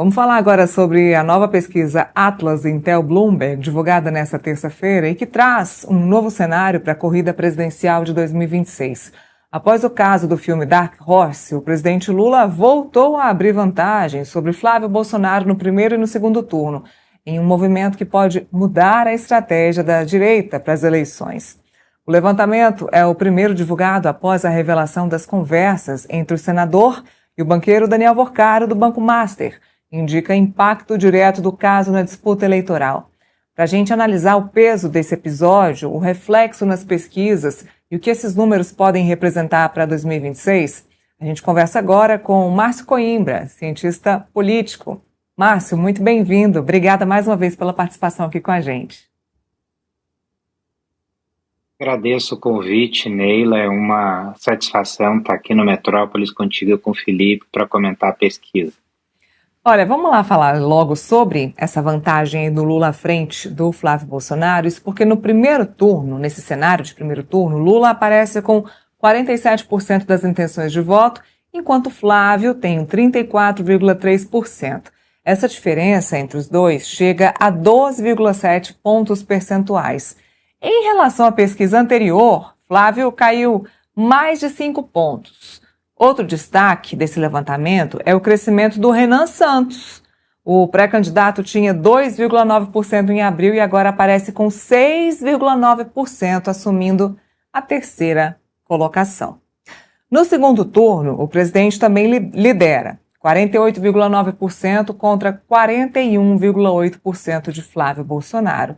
Vamos falar agora sobre a nova pesquisa Atlas Intel Bloomberg, divulgada nesta terça-feira, e que traz um novo cenário para a corrida presidencial de 2026. Após o caso do filme Dark Horse, o presidente Lula voltou a abrir vantagem sobre Flávio Bolsonaro no primeiro e no segundo turno, em um movimento que pode mudar a estratégia da direita para as eleições. O levantamento é o primeiro divulgado após a revelação das conversas entre o senador e o banqueiro Daniel Worcaro, do Banco Master. Indica impacto direto do caso na disputa eleitoral. Para a gente analisar o peso desse episódio, o reflexo nas pesquisas e o que esses números podem representar para 2026, a gente conversa agora com Márcio Coimbra, cientista político. Márcio, muito bem-vindo. Obrigada mais uma vez pela participação aqui com a gente. Agradeço o convite, Neila. É uma satisfação estar aqui no Metrópolis contigo e com o Felipe para comentar a pesquisa. Olha, vamos lá falar logo sobre essa vantagem do Lula à frente do Flávio Bolsonaro, isso porque no primeiro turno, nesse cenário de primeiro turno, Lula aparece com 47% das intenções de voto, enquanto Flávio tem 34,3%. Essa diferença entre os dois chega a 12,7 pontos percentuais. Em relação à pesquisa anterior, Flávio caiu mais de 5 pontos. Outro destaque desse levantamento é o crescimento do Renan Santos. O pré-candidato tinha 2,9% em abril e agora aparece com 6,9%, assumindo a terceira colocação. No segundo turno, o presidente também lidera, 48,9% contra 41,8% de Flávio Bolsonaro.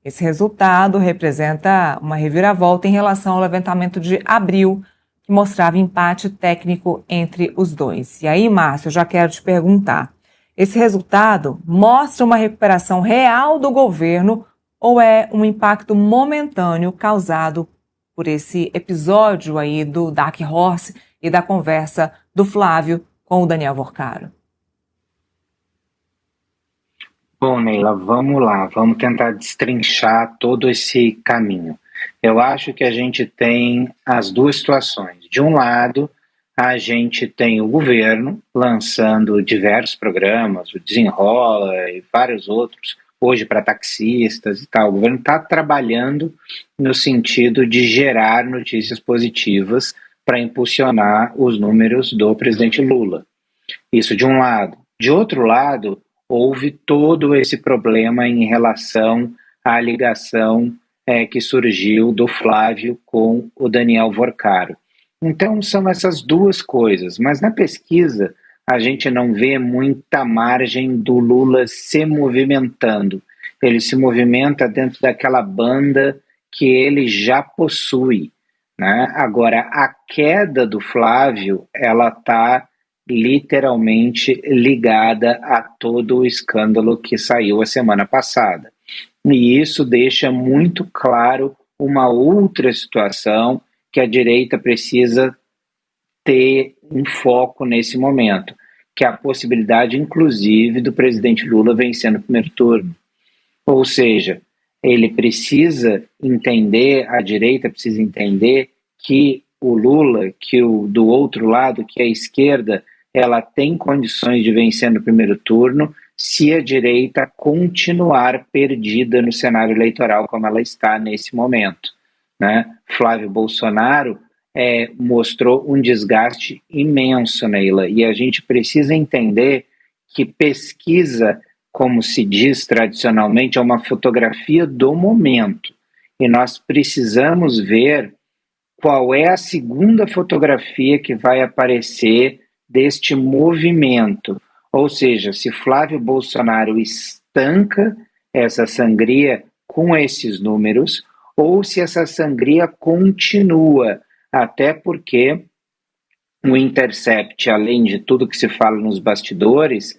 Esse resultado representa uma reviravolta em relação ao levantamento de abril, que mostrava empate técnico entre os dois. E aí, Márcio, eu já quero te perguntar, esse resultado mostra uma recuperação real do governo ou é um impacto momentâneo causado por esse episódio aí do Dark Horse e da conversa do Flávio com o Daniel Worcaro? Bom, Neila, vamos lá, vamos tentar destrinchar todo esse caminho. Eu acho que a gente tem as duas situações. De um lado, a gente tem o governo lançando diversos programas, o Desenrola e vários outros, hoje para taxistas e tal. O governo está trabalhando no sentido de gerar notícias positivas para impulsionar os números do presidente Lula. Isso de um lado. De outro lado, houve todo esse problema em relação à ligação que surgiu do Flávio com o Daniel Worcaro. Então são essas duas coisas, mas na pesquisa a gente não vê muita margem do Lula se movimentando. Ele se movimenta dentro daquela banda que ele já possui, né? Agora, a queda do Flávio, ela está literalmente ligada a todo o escândalo que saiu a semana passada. E isso deixa muito claro uma outra situação que a direita precisa ter em foco nesse momento, que é a possibilidade, inclusive, do presidente Lula vencer no primeiro turno. Ou seja, ele precisa entender, a direita precisa entender que o Lula, que do outro lado, que é a esquerda, ela tem condições de vencer no primeiro turno se a direita continuar perdida no cenário eleitoral como ela está nesse momento, né? Flávio Bolsonaro mostrou um desgaste imenso, Neila, e a gente precisa entender que pesquisa, como se diz tradicionalmente, é uma fotografia do momento, e nós precisamos ver qual é a segunda fotografia que vai aparecer deste movimento. Ou seja, se Flávio Bolsonaro estanca essa sangria com esses números, ou se essa sangria continua, até porque o Intercept, além de tudo que se fala nos bastidores,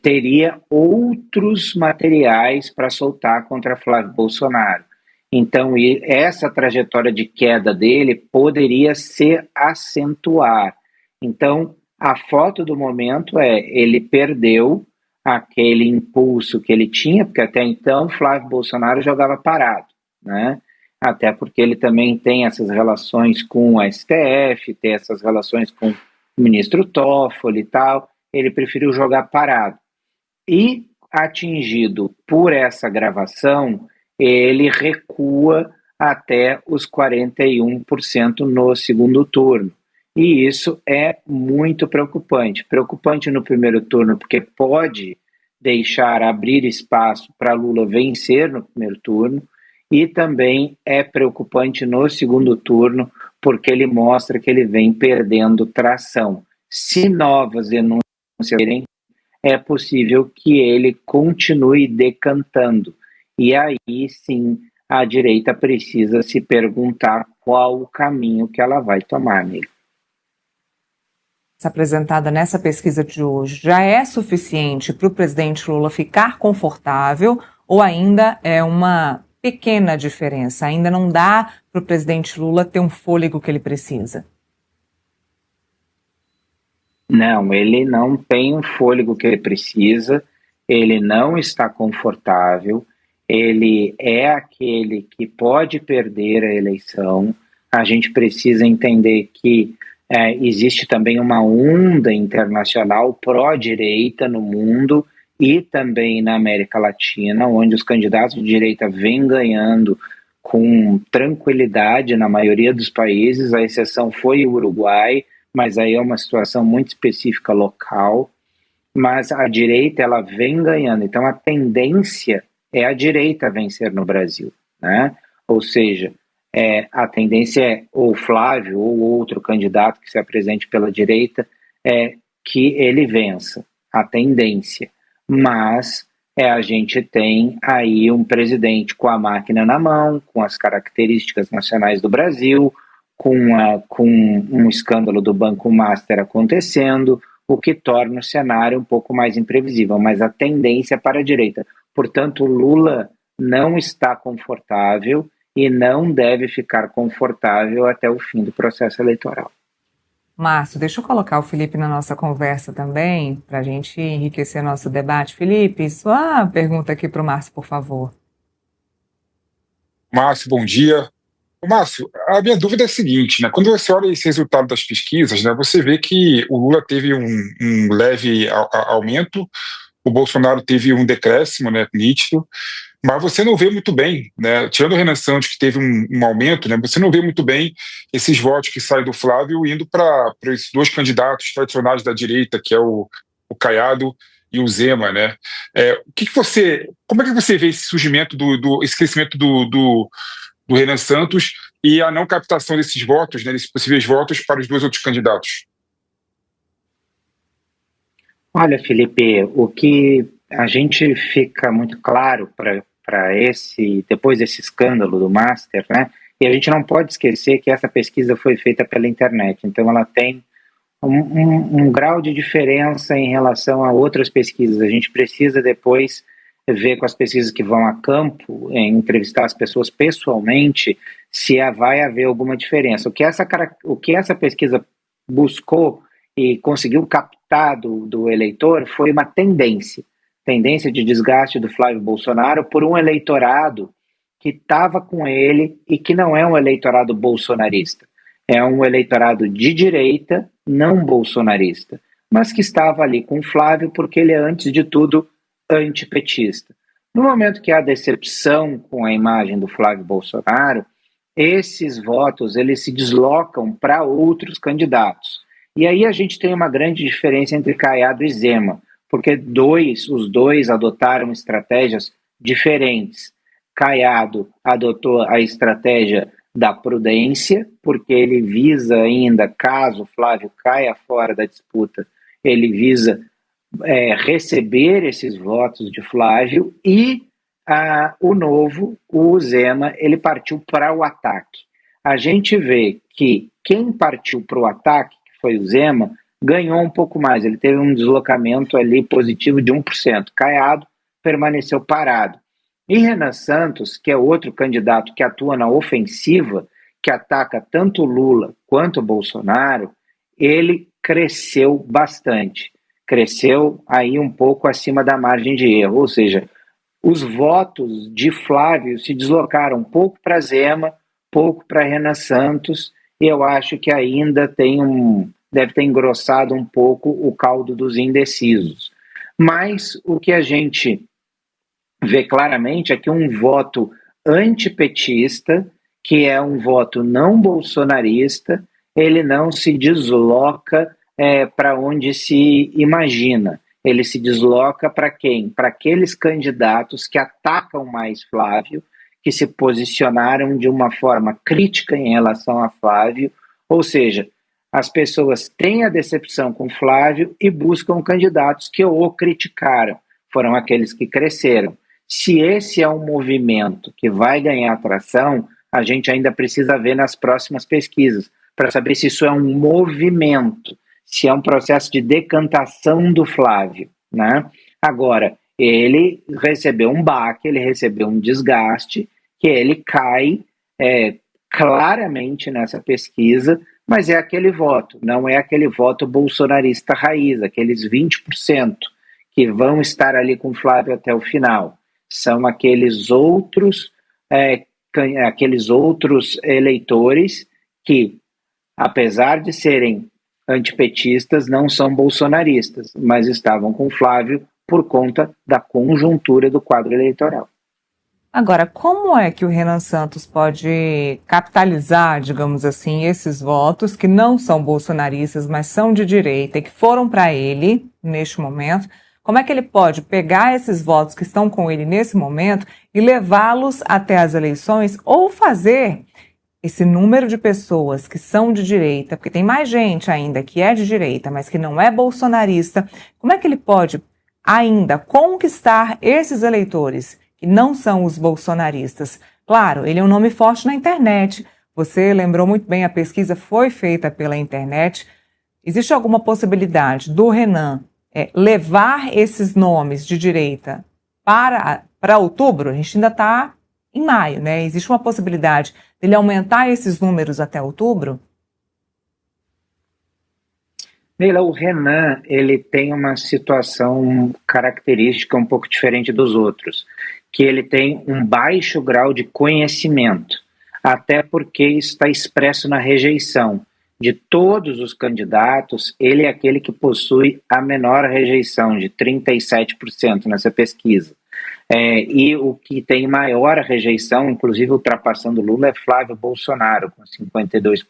teria outros materiais para soltar contra Flávio Bolsonaro. Então, essa trajetória de queda dele poderia se acentuar. Então, a foto do momento ele perdeu aquele impulso que ele tinha, porque até então Flávio Bolsonaro jogava parado, né? Até porque ele também tem essas relações com a STF, tem essas relações com o ministro Toffoli e tal, ele preferiu jogar parado. E, atingido por essa gravação, ele recua até os 41% no segundo turno. E isso é muito preocupante. Preocupante no primeiro turno, porque pode deixar abrir espaço para Lula vencer no primeiro turno, e também é preocupante no segundo turno, porque ele mostra que ele vem perdendo tração. Se novas denúncias virem, é possível que ele continue decantando. E aí sim a direita precisa se perguntar qual o caminho que ela vai tomar nele. Apresentada nessa pesquisa de hoje já é suficiente para o presidente Lula ficar confortável ou ainda é uma pequena diferença? Ainda não dá para o presidente Lula ter um fôlego que ele precisa? Não, ele não tem o fôlego que ele precisa, ele não está confortável, ele é aquele que pode perder a eleição. A gente precisa entender que existe também uma onda internacional pró-direita no mundo e também na América Latina, onde os candidatos de direita vêm ganhando com tranquilidade na maioria dos países, a exceção foi o Uruguai, mas aí é uma situação muito específica local, mas a direita ela vem ganhando, então a tendência é a direita vencer no Brasil, né? Ou seja, a tendência é ou Flávio ou outro candidato que se apresente pela direita que ele vença, a tendência, mas a gente tem aí um presidente com a máquina na mão, com as características nacionais do Brasil, com um escândalo do Banco Master acontecendo, o que torna o cenário um pouco mais imprevisível, mas a tendência é para a direita. Portanto, Lula não está confortável e não deve ficar confortável até o fim do processo eleitoral. Márcio, deixa eu colocar o Felipe na nossa conversa também, para a gente enriquecer nosso debate. Felipe, sua pergunta aqui para o Márcio, por favor. Márcio, bom dia. Márcio, a minha dúvida é a seguinte, né? Quando você olha esse resultado das pesquisas, né, você vê que o Lula teve um leve aumento, o Bolsonaro teve um decréscimo, né, nítido, mas você não vê muito bem, né? Tirando o Renan Santos, que teve um aumento, né, você não vê muito bem esses votos que saem do Flávio indo para esses dois candidatos tradicionais da direita, que é o Caiado e o Zema, né? Como é que você vê esse surgimento, esse crescimento do Renan Santos e a não captação desses votos, né, desses possíveis votos para os dois outros candidatos? Olha, Felipe, o que a gente fica muito claro depois desse escândalo do Master, né? E a gente não pode esquecer que essa pesquisa foi feita pela internet, então ela tem um grau de diferença em relação a outras pesquisas. A gente precisa depois ver com as pesquisas que vão a campo, entrevistar as pessoas pessoalmente, se vai haver alguma diferença. O que essa pesquisa buscou e conseguiu captar do eleitor foi uma tendência de desgaste do Flávio Bolsonaro por um eleitorado que estava com ele e que não é um eleitorado bolsonarista. É um eleitorado de direita, não bolsonarista, mas que estava ali com o Flávio porque ele é, antes de tudo, antipetista. No momento que há decepção com a imagem do Flávio Bolsonaro, esses votos eles se deslocam para outros candidatos. E aí a gente tem uma grande diferença entre Caiado e Zema, porque os dois adotaram estratégias diferentes. Caiado adotou a estratégia da prudência, porque ele visa ainda, caso Flávio caia fora da disputa, ele visa receber esses votos de Flávio, e o Zema, ele partiu para o ataque. A gente vê que quem partiu para o ataque, que foi o Zema, ganhou um pouco mais, ele teve um deslocamento ali positivo de 1%. Caiado permaneceu parado. E Renan Santos, que é outro candidato que atua na ofensiva, que ataca tanto Lula quanto Bolsonaro, ele cresceu bastante. Cresceu aí um pouco acima da margem de erro, ou seja, os votos de Flávio se deslocaram um pouco para Zema, pouco para Renan Santos, e eu acho que ainda deve ter engrossado um pouco o caldo dos indecisos. Mas o que a gente vê claramente é que um voto antipetista, que é um voto não bolsonarista, ele não se desloca para onde se imagina. Ele se desloca para quem? Para aqueles candidatos que atacam mais Flávio, que se posicionaram de uma forma crítica em relação a Flávio, ou seja, as pessoas têm a decepção com Flávio e buscam candidatos que o criticaram, foram aqueles que cresceram. Se esse é um movimento que vai ganhar atração, a gente ainda precisa ver nas próximas pesquisas, para saber se isso é um movimento, se é um processo de decantação do Flávio, né? Agora, ele recebeu um baque, ele recebeu um desgaste, que ele cai claramente nessa pesquisa, mas é aquele voto, não é aquele voto bolsonarista raiz, aqueles 20% que vão estar ali com Flávio até o final. São aqueles outros eleitores que, apesar de serem antipetistas, não são bolsonaristas, mas estavam com Flávio por conta da conjuntura do quadro eleitoral. Agora, como é que o Renan Santos pode capitalizar, digamos assim, esses votos que não são bolsonaristas, mas são de direita e que foram para ele neste momento? Como é que ele pode pegar esses votos que estão com ele nesse momento e levá-los até as eleições ou fazer esse número de pessoas que são de direita, porque tem mais gente ainda que é de direita, mas que não é bolsonarista, como é que ele pode ainda conquistar esses eleitores que não são os bolsonaristas? Claro, ele é um nome forte na internet. Você lembrou muito bem, a pesquisa foi feita pela internet. Existe alguma possibilidade do Renan levar esses nomes de direita para outubro? A gente ainda está em maio, né? Existe uma possibilidade dele aumentar esses números até outubro? Neila, o Renan, ele tem uma situação característica um pouco diferente dos outros, que ele tem um baixo grau de conhecimento, até porque está expresso na rejeição. De todos os candidatos, ele é aquele que possui a menor rejeição, de 37% nessa pesquisa. E o que tem maior rejeição, inclusive ultrapassando Lula, é Flávio Bolsonaro, com 52%.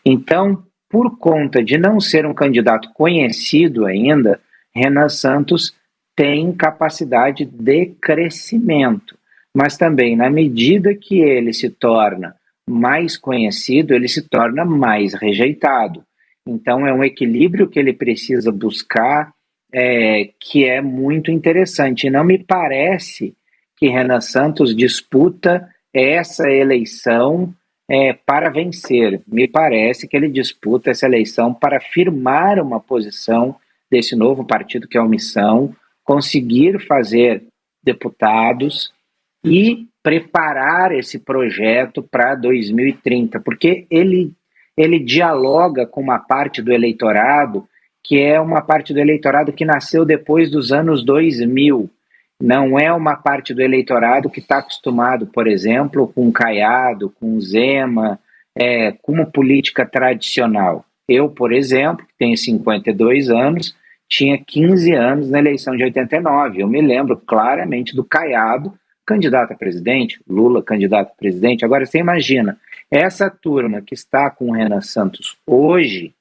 Então, por conta de não ser um candidato conhecido ainda, Renan Santos tem capacidade de crescimento, mas também, na medida que ele se torna mais conhecido, ele se torna mais rejeitado. Então, é um equilíbrio que ele precisa buscar, que é muito interessante. E não me parece que Renan Santos disputa essa eleição para vencer. Me parece que ele disputa essa eleição para firmar uma posição desse novo partido que é a Missão, conseguir fazer deputados e preparar esse projeto para 2030, porque ele dialoga com uma parte do eleitorado que é uma parte do eleitorado que nasceu depois dos anos 2000. Não é uma parte do eleitorado que está acostumado, por exemplo, com Caiado, com Zema, com uma política tradicional. Eu, por exemplo, que tenho 52 anos, tinha 15 anos na eleição de 89. Eu me lembro claramente do Caiado, candidato a presidente, Lula candidato a presidente. Agora, você imagina, essa turma que está com o Renan Santos hoje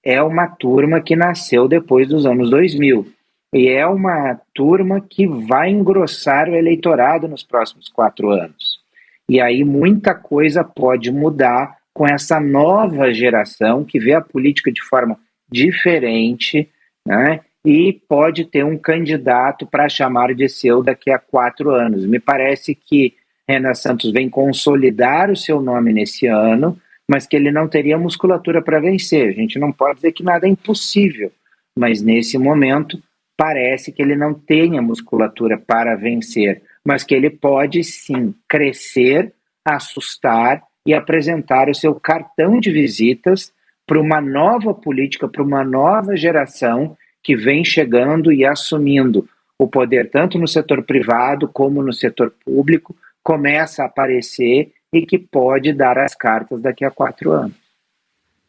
é uma turma que nasceu depois dos anos 2000. E é uma turma que vai engrossar o eleitorado nos próximos 4 anos. E aí muita coisa pode mudar com essa nova geração que vê a política de forma diferente, né? E pode ter um candidato para chamar de seu daqui a 4 anos. Me parece que Renan Santos vem consolidar o seu nome nesse ano, mas que ele não teria musculatura para vencer. A gente não pode dizer que nada é impossível, mas nesse momento parece que ele não tenha musculatura para vencer, mas que ele pode sim crescer, assustar e apresentar o seu cartão de visitas para uma nova política, para uma nova geração que vem chegando e assumindo o poder tanto no setor privado como no setor público, começa a aparecer e que pode dar as cartas daqui a 4 anos.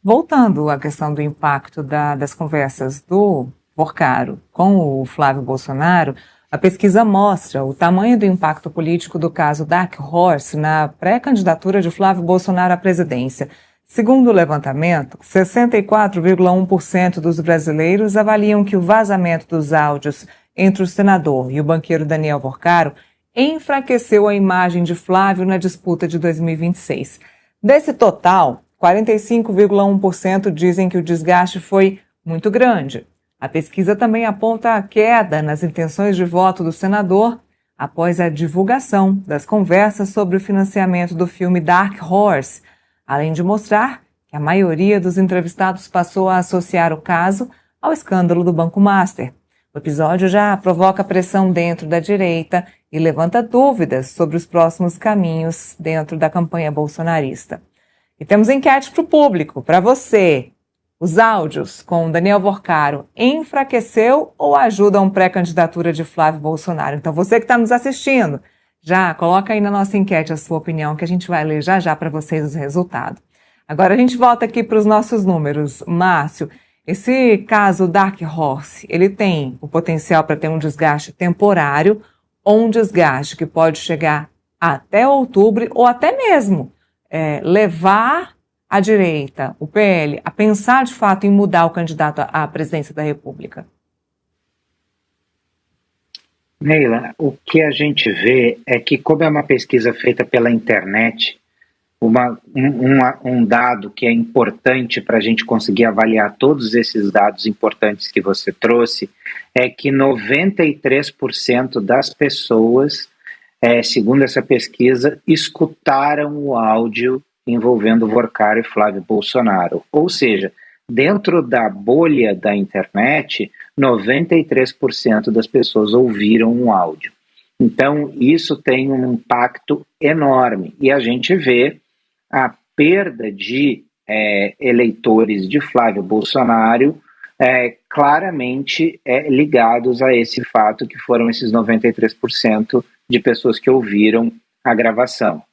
Voltando à questão do impacto das conversas do Vorcaro com o Flávio Bolsonaro, a pesquisa mostra o tamanho do impacto político do caso Dark Horse na pré-candidatura de Flávio Bolsonaro à presidência. Segundo o levantamento, 64,1% dos brasileiros avaliam que o vazamento dos áudios entre o senador e o banqueiro Daniel Vorcaro enfraqueceu a imagem de Flávio na disputa de 2026. Desse total, 45,1% dizem que o desgaste foi muito grande. A pesquisa também aponta a queda nas intenções de voto do senador após a divulgação das conversas sobre o financiamento do filme Dark Horse, além de mostrar que a maioria dos entrevistados passou a associar o caso ao escândalo do Banco Master. O episódio já provoca pressão dentro da direita e levanta dúvidas sobre os próximos caminhos dentro da campanha bolsonarista. E temos enquete para o público, para você. Os áudios com Daniel Vorcaro enfraqueceu ou ajudam a pré-candidatura de Flávio Bolsonaro? Então você que está nos assistindo, já coloca aí na nossa enquete a sua opinião, que a gente vai ler já para vocês os resultados. Agora a gente volta aqui para os nossos números. Márcio, esse caso Dark Horse, ele tem o potencial para ter um desgaste temporário ou um desgaste que pode chegar até outubro ou até mesmo levar a direita, o PL, a pensar de fato em mudar o candidato à presidência da República? Neila, o que a gente vê é que, como é uma pesquisa feita pela internet, um dado que é importante para a gente conseguir avaliar todos esses dados importantes que você trouxe, é que 93% das pessoas, segundo essa pesquisa, escutaram o áudio envolvendo Vorcaro e Flávio Bolsonaro. Ou seja, dentro da bolha da internet, 93% das pessoas ouviram um áudio. Então, isso tem um impacto enorme. E a gente vê a perda de eleitores de Flávio Bolsonaro claramente ligados a esse fato, que foram esses 93% de pessoas que ouviram a gravação.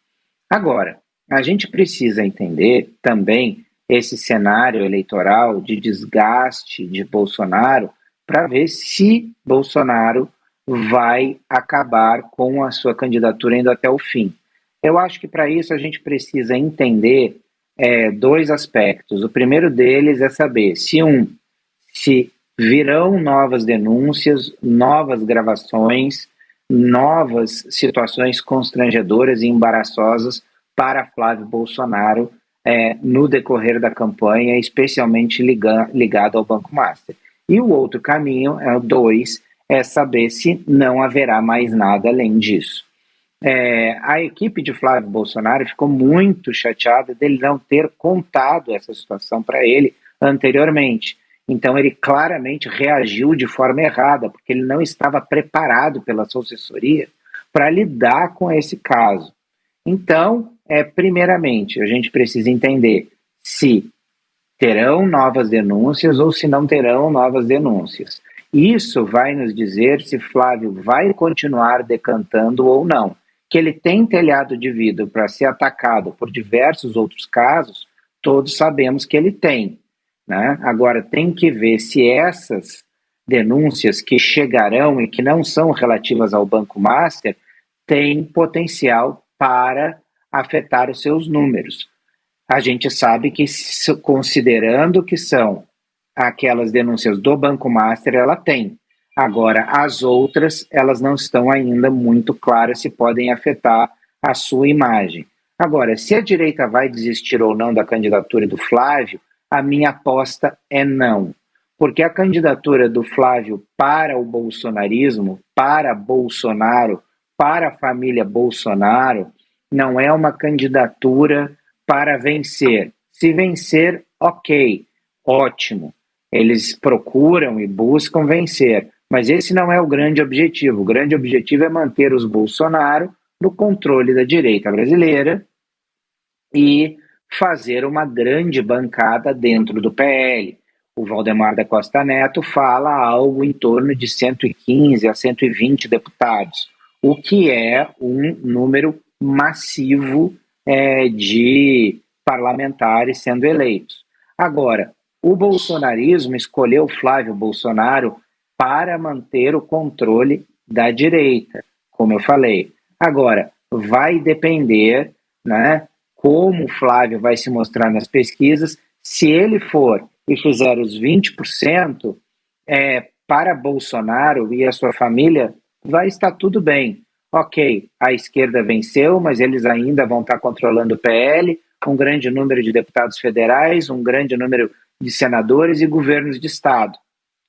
Agora, a gente precisa entender também esse cenário eleitoral de desgaste de Bolsonaro para ver se Bolsonaro vai acabar com a sua candidatura indo até o fim. Eu acho que para isso a gente precisa entender dois aspectos. O primeiro deles é saber se virão novas denúncias, novas gravações, novas situações constrangedoras e embaraçosas para Flávio Bolsonaro no decorrer da campanha, especialmente ligado ao Banco Master. E o outro caminho, é saber se não haverá mais nada além disso. A equipe de Flávio Bolsonaro ficou muito chateada dele não ter contado essa situação para ele anteriormente. Então ele claramente reagiu de forma errada, porque ele não estava preparado pela sua assessoria para lidar com esse caso. Então, primeiramente, a gente precisa entender se terão novas denúncias ou se não terão novas denúncias. Isso vai nos dizer se Flávio vai continuar decantando ou não. Que ele tem telhado de vidro para ser atacado por diversos outros casos, todos sabemos que ele tem, né? Agora, tem que ver se essas denúncias que chegarão e que não são relativas ao Banco Master têm potencial para afetar os seus números. A gente sabe que, considerando que são aquelas denúncias do Banco Master, ela tem. Agora, as outras, elas não estão ainda muito claras se podem afetar a sua imagem. Agora, se a direita vai desistir ou não da candidatura do Flávio, a minha aposta é não. Porque a candidatura do Flávio para o bolsonarismo, para Bolsonaro, para a família Bolsonaro, não é uma candidatura para vencer. Se vencer, ok, ótimo. Eles procuram e buscam vencer, mas esse não é o grande objetivo. O grande objetivo é manter os Bolsonaro no controle da direita brasileira e fazer uma grande bancada dentro do PL. O Valdemar da Costa Neto fala algo em torno de 115 a 120 deputados, o que é um número massivo de parlamentares sendo eleitos. Agora, O bolsonarismo escolheu Flávio Bolsonaro para manter o controle da direita, como eu falei. Agora, vai depender, né, como o Flávio vai se mostrar nas pesquisas. Se ele for e fizer os 20%, para Bolsonaro e a sua família, vai estar tudo bem. Ok, a esquerda venceu, mas eles ainda vão estar controlando o PL, um grande número de deputados federais, um grande número de senadores e governos de estado.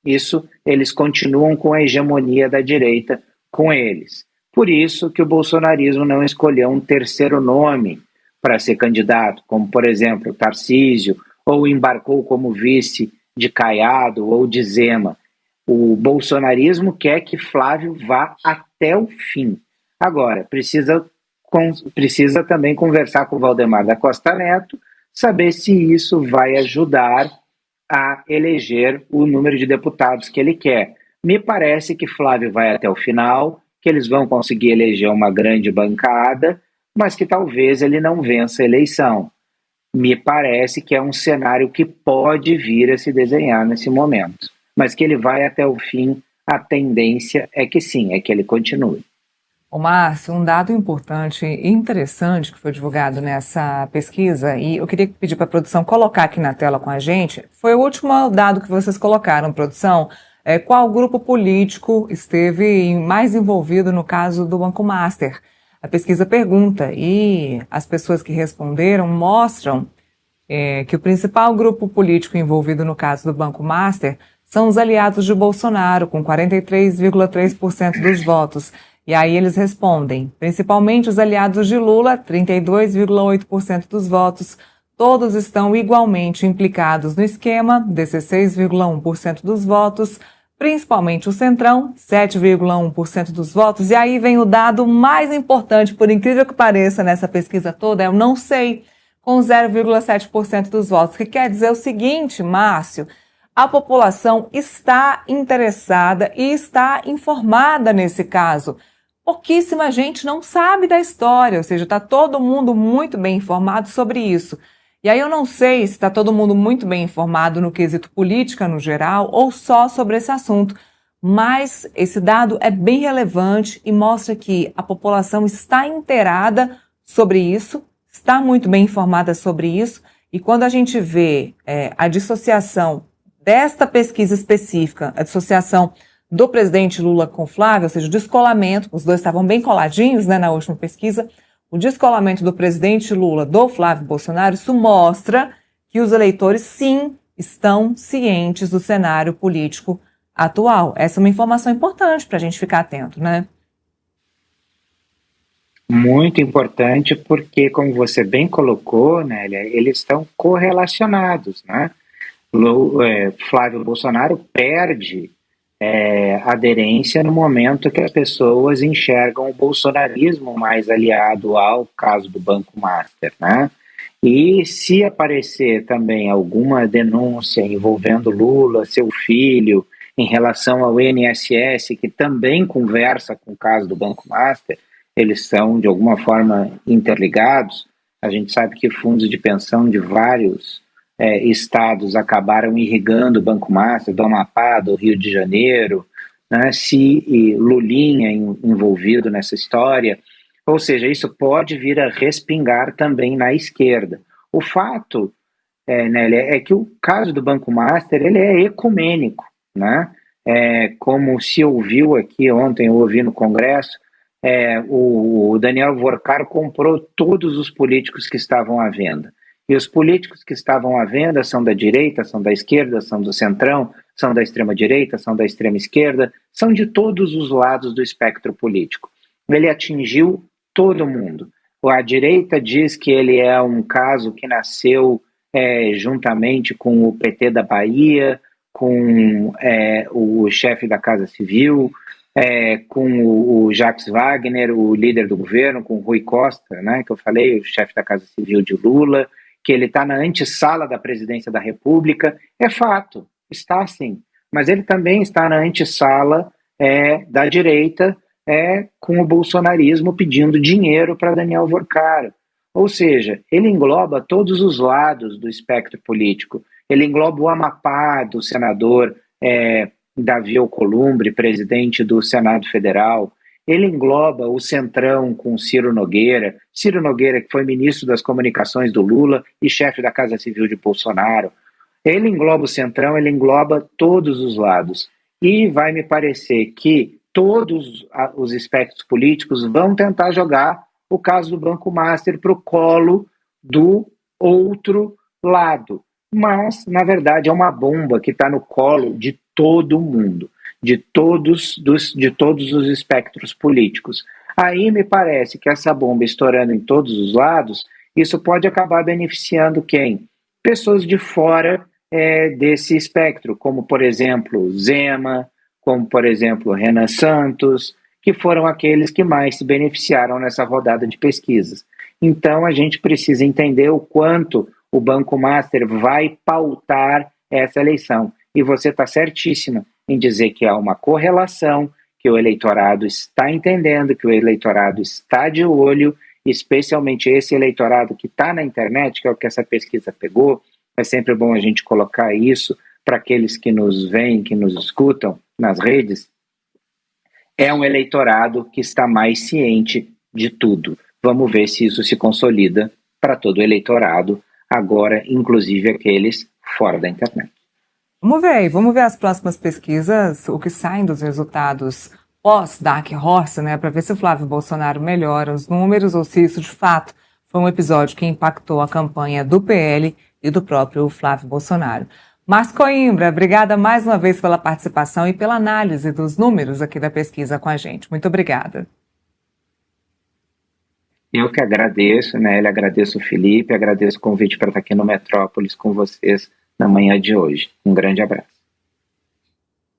Isso, eles continuam com a hegemonia da direita com eles. Por isso que o bolsonarismo não escolheu um terceiro nome para ser candidato, como, por exemplo, Tarcísio, ou embarcou como vice de Caiado ou de Zema. O bolsonarismo quer que Flávio vá até o fim. Agora, precisa também conversar com o Valdemar da Costa Neto, saber se isso vai ajudar a eleger o número de deputados que ele quer. Me parece que Flávio vai até o final, que eles vão conseguir eleger uma grande bancada, mas que talvez ele não vença a eleição. Me parece que é um cenário que pode vir a se desenhar nesse momento. Mas que ele vai até o fim, a tendência é que sim, é que ele continue. Ô Márcio, um dado importante e interessante que foi divulgado nessa pesquisa, e eu queria pedir para a produção colocar aqui na tela com a gente, foi o último dado que vocês colocaram, produção. Qual grupo político esteve mais envolvido no caso do Banco Master? A pesquisa pergunta, e as pessoas que responderam mostram que o principal grupo político envolvido no caso do Banco Master são os aliados de Bolsonaro, com 43,3% dos votos. E aí eles respondem, principalmente os aliados de Lula, 32,8% dos votos. Todos estão igualmente implicados no esquema, 16,1% dos votos. Principalmente o Centrão, 7,1% dos votos. E aí vem o dado mais importante, por incrível que pareça, nessa pesquisa toda, é o não sei, com 0,7% dos votos. Que quer dizer o seguinte, Márcio, a população está interessada e está informada nesse caso. Pouquíssima gente não sabe da história, ou seja, está todo mundo muito bem informado sobre isso. E aí eu não sei se está todo mundo muito bem informado no quesito política no geral ou só sobre esse assunto, mas esse dado é bem relevante e mostra que a população está inteirada sobre isso, está muito bem informada sobre isso, e quando a gente vê a dissociação desta pesquisa específica, a dissociação do presidente Lula com Flávio, ou seja, o descolamento, os dois estavam bem coladinhos, né, na última pesquisa, o descolamento do presidente Lula do Flávio Bolsonaro, isso mostra que os eleitores, sim, estão cientes do cenário político atual. Essa é uma informação importante para a gente ficar atento, né? Muito importante porque, como você bem colocou, Nélia, eles estão correlacionados, né? Flávio Bolsonaro perde aderência no momento que as pessoas enxergam o bolsonarismo mais aliado ao caso do Banco Master, né? E se aparecer também alguma denúncia envolvendo Lula, seu filho, em relação ao INSS, que também conversa com o caso do Banco Master, eles são de alguma forma interligados. A gente sabe que fundos de pensão de vários estados acabaram irrigando o Banco Master, do Amapá, do Rio de Janeiro, né, se Lulinha envolvido nessa história, ou seja, isso pode vir a respingar também na esquerda. O fato, Nélia, é que o caso do Banco Master ele é ecumênico, né? Como se ouviu aqui ontem, eu ouvi no Congresso, o Daniel Vorcar comprou todos os políticos que estavam à venda. E os políticos que estavam à venda são da direita, são da esquerda, são do centrão, são da extrema-direita, são da extrema-esquerda, são de todos os lados do espectro político. Ele atingiu todo mundo. A direita diz que ele é um caso que nasceu juntamente com o PT da Bahia, com o chefe da Casa Civil, com o Jacques Wagner, o líder do governo, com o Rui Costa, né, que eu falei, o chefe da Casa Civil de Lula, que ele está na antessala da presidência da República. É fato, está sim, mas ele também está na antessala da direita, com o bolsonarismo pedindo dinheiro para Daniel Vorcar. Ou seja, ele engloba todos os lados do espectro político. ele engloba o Amapá, do senador Davi Alcolumbre, presidente do Senado Federal, ele engloba o Centrão com Ciro Nogueira que foi ministro das Comunicações do Lula e chefe da Casa Civil de Bolsonaro. Ele engloba o Centrão, ele engloba todos os lados. E vai me parecer que todos os espectros políticos vão tentar jogar o caso do Banco Master para o colo do outro lado. Mas, na verdade, é uma bomba que está no colo de todo mundo, de todos os espectros políticos. Aí me parece que essa bomba estourando em todos os lados, isso pode acabar beneficiando quem? Pessoas de fora desse espectro, como, por exemplo, Zema, como, por exemplo, Renan Santos, que foram aqueles que mais se beneficiaram nessa rodada de pesquisas. Então, a gente precisa entender o quanto o Banco Master vai pautar essa eleição. E você está certíssima em dizer que há uma correlação, que o eleitorado está entendendo, que o eleitorado está de olho, especialmente esse eleitorado que está na internet, que é o que essa pesquisa pegou. É sempre bom a gente colocar isso para aqueles que nos veem, que nos escutam nas redes. É um eleitorado que está mais ciente de tudo. Vamos ver se isso se consolida para todo o eleitorado, agora, inclusive aqueles fora da internet. Vamos ver as próximas pesquisas, o que saem dos resultados pós-Dark Horse, né, para ver se o Flávio Bolsonaro melhora os números ou se isso de fato foi um episódio que impactou a campanha do PL e do próprio Flávio Bolsonaro. Márcio Coimbra, obrigada mais uma vez pela participação e pela análise dos números aqui da pesquisa com a gente. Muito obrigada. Eu que agradeço, né? Agradeço o Felipe, agradeço o convite para estar aqui no Metrópolis com vocês na manhã de hoje. Um grande abraço.